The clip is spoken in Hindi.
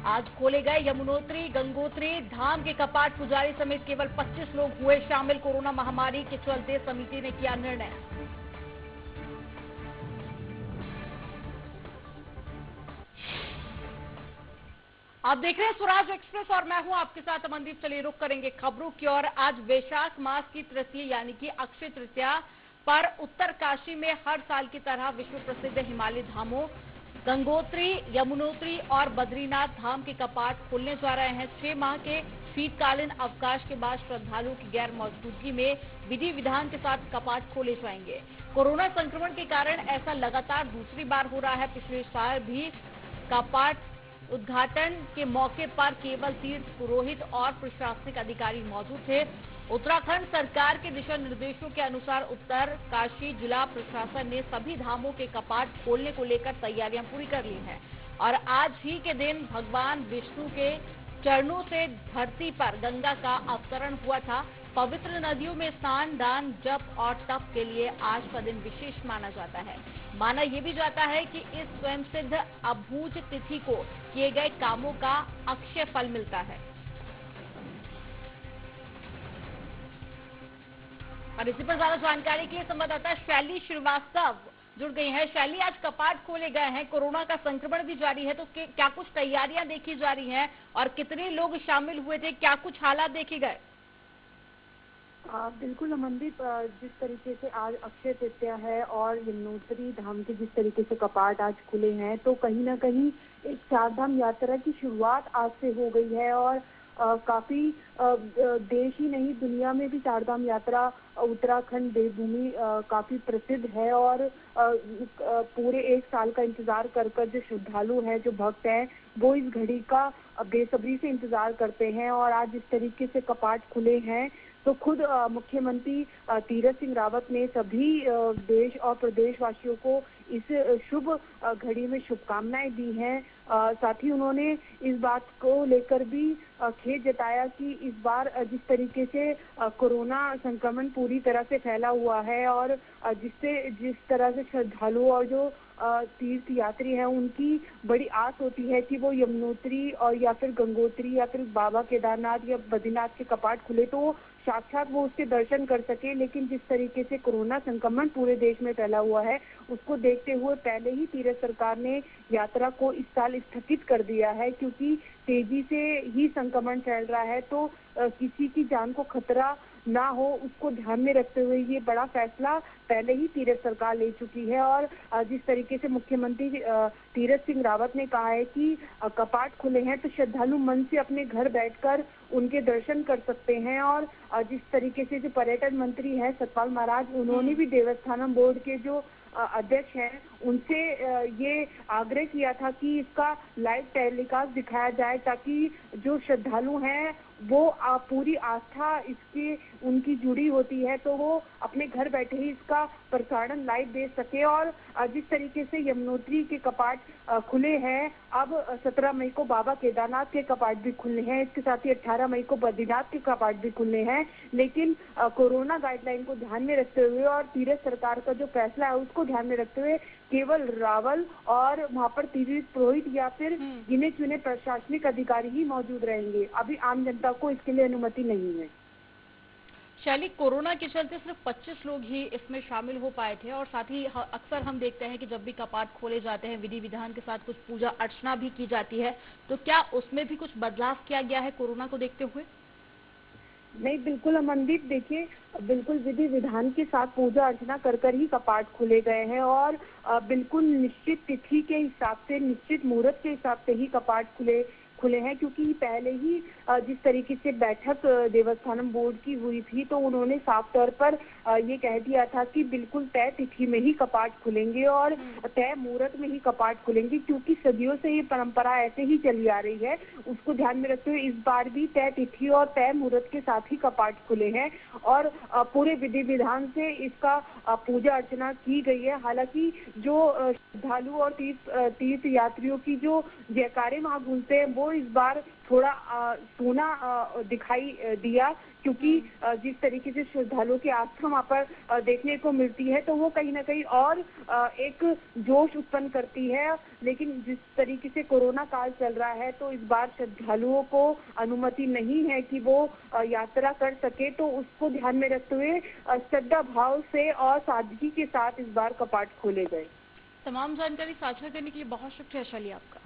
आज खोले गए यमुनोत्री गंगोत्री धाम के कपाट। पुजारी समेत केवल 25 लोग हुए शामिल। कोरोना महामारी के चलते समिति ने किया निर्णय। आप देख रहे हैं स्वराज एक्सप्रेस और मैं हूं आपके साथ अमनदीप। चलिए रुक करेंगे खबरों की ओर। आज वैशाख मास की तृतीया यानी कि अक्षय तृतीया पर उत्तरकाशी में हर साल की तरह विश्व प्रसिद्ध हिमालय धामों गंगोत्री, यमुनोत्री और बद्रीनाथ धाम के कपाट खुलने जा रहे हैं। 6 माह के शीतकालीन अवकाश के बाद श्रद्धालुओं की गैर मौजूदगी में विधि विधान के साथ कपाट खोले जाएंगे। कोरोना संक्रमण के कारण ऐसा लगातार दूसरी बार हो रहा है। पिछले साल भी कपाट उद्घाटन के मौके पर केवल तीर्थ पुरोहित और प्रशासनिक अधिकारी मौजूद थे। उत्तराखंड सरकार के दिशा निर्देशों के अनुसार उत्तरकाशी जिला प्रशासन ने सभी धामों के कपाट खोलने को लेकर तैयारियां पूरी कर ली हैं और आज ही के दिन भगवान विष्णु के चरणों से धरती पर गंगा का अवतरण हुआ था। पवित्र नदियों में स्नान, दान, जप और तप के लिए आज का दिन विशेष माना जाता है। माना यह भी जाता है कि इस स्वयं सिद्ध अबूझ तिथि को किए गए कामों का अक्षय फल मिलता है। और इसी पर ज्यादा जानकारी के लिए संवाददाता शैली श्रीवास्तव जुड़ गई हैं। शैली, आज कपाट खोले गए हैं, कोरोना का संक्रमण भी जारी है, तो क्या कुछ तैयारियां देखी जा रही हैं और कितने लोग शामिल हुए थे, क्या कुछ हालात देखे गए? बिल्कुल अमनदीप, जिस तरीके से आज अक्षय तृतीया है और यमुनोत्री धाम के जिस तरीके से कपाट आज खुले हैं, तो कहीं ना कहीं एक चारधाम यात्रा की शुरुआत आज से हो गई है और काफी देश ही नहीं दुनिया में भी चारधाम यात्रा उत्तराखंड देवभूमि काफी प्रसिद्ध है और पूरे एक साल का इंतजार कर जो श्रद्धालु हैं, जो भक्त हैं, वो इस घड़ी का बेसब्री से इंतजार करते हैं। और आज जिस तरीके से कपाट खुले हैं तो खुद मुख्यमंत्री तीरथ सिंह रावत ने सभी देश और प्रदेशवासियों को इस शुभ घड़ी में शुभकामनाएं दी हैं। साथ ही उन्होंने इस बात को लेकर भी खेद जताया कि इस बार जिस तरीके से कोरोना संक्रमण पूरी तरह से फैला हुआ है और जिस तरह से श्रद्धालु और जो तीर्थ यात्री हैं उनकी बड़ी आस होती है कि वो यमुनोत्री और या फिर गंगोत्री या फिर बाबा केदारनाथ या बद्रीनाथ के कपाट खुले तो साक्षात वो उसके दर्शन कर सके। लेकिन जिस तरीके से कोरोना संक्रमण पूरे देश में फैला हुआ है उसको देखते हुए पहले ही तीरथ सरकार ने यात्रा को इस साल स्थगित कर दिया है, क्योंकि तेजी से ही संक्रमण फैल रहा है तो किसी की जान को खतरा ना हो उसको ध्यान में रखते हुए ये बड़ा फैसला पहले ही तीरथ सरकार ले चुकी है। और जिस तरीके से मुख्यमंत्री तीरथ सिंह रावत ने कहा है कि कपाट खुले हैं तो श्रद्धालु मन से अपने घर बैठकर उनके दर्शन कर सकते हैं। और जिस तरीके से जो पर्यटन मंत्री हैं सतपाल महाराज, उन्होंने भी देवस्थानम बोर्ड के जो अध्यक्ष हैं उनसे ये आग्रह किया था कि इसका लाइव टेलीकास्ट दिखाया जाए ताकि जो श्रद्धालु हैं वो पूरी आस्था इसकी उनकी जुड़ी होती है तो वो अपने घर बैठे ही इसका प्रसारण लाइव देख सके। और जिस तरीके से यमुनोत्री के कपाट खुले हैं, अब 17 मई को बाबा केदारनाथ के कपाट भी खुलने हैं, इसके साथ ही 18 मई को बद्रीनाथ के कपाट भी खुलने हैं। लेकिन कोरोना गाइडलाइन को ध्यान में रखते हुए और तीरथ सरकार का जो फैसला है उसको ध्यान में रखते हुए केवल रावल और वहाँ पर तीर्थ पुरोहित या फिर गिने चुने प्रशासनिक अधिकारी ही मौजूद रहेंगे। अभी आम जनता को इसके लिए अनुमति नहीं है। शैली, कोरोना के चलते सिर्फ 25 लोग ही इसमें शामिल हो पाए थे और साथ ही अक्सर हम देखते हैं कि जब भी कपाट खोले जाते हैं विधि विधान के साथ कुछ पूजा अर्चना भी की जाती है, तो क्या उसमें भी कुछ बदलाव किया गया है कोरोना को देखते हुए? नहीं, बिल्कुल अमनदीप, देखिए बिल्कुल विधि विधान के साथ पूजा अर्चना कर ही कपाट खुले गए हैं और बिल्कुल निश्चित तिथि के हिसाब से, निश्चित मुहूर्त के हिसाब से ही कपाट खुले हैं, क्योंकि पहले ही जिस तरीके से बैठक देवस्थानम बोर्ड की हुई थी तो उन्होंने साफ तौर पर ये कह दिया था कि बिल्कुल तय तिथि में ही कपाट खुलेंगे और तय मुहूर्त में ही कपाट खुलेंगे, क्योंकि सदियों से ये परंपरा ऐसे ही चली आ रही है। उसको ध्यान में रखते हुए इस बार भी तय तिथि और तय मुहूर्त के साथ ही कपाट खुले हैं और पूरे विधि विधान से इसका पूजा अर्चना की गई है। हालांकि जो श्रद्धालु और तीर्थ यात्रियों की जो जयकारे वहां गूंजते हैं वो को इस बार थोड़ा सोना दिखाई दिया, क्योंकि जिस तरीके से श्रद्धालुओं की आस्था वहाँ पर देखने को मिलती है तो वो कहीं ना कहीं और एक जोश उत्पन्न करती है। लेकिन जिस तरीके से कोरोना काल चल रहा है तो इस बार श्रद्धालुओं को अनुमति नहीं है कि वो यात्रा कर सके, तो उसको ध्यान में रखते हुए श्रद्धा भाव से और सादगी के साथ इस बार कपाट खोले गए। तमाम जानकारी साझा करने के लिए बहुत शुक्रिया शैली आपका।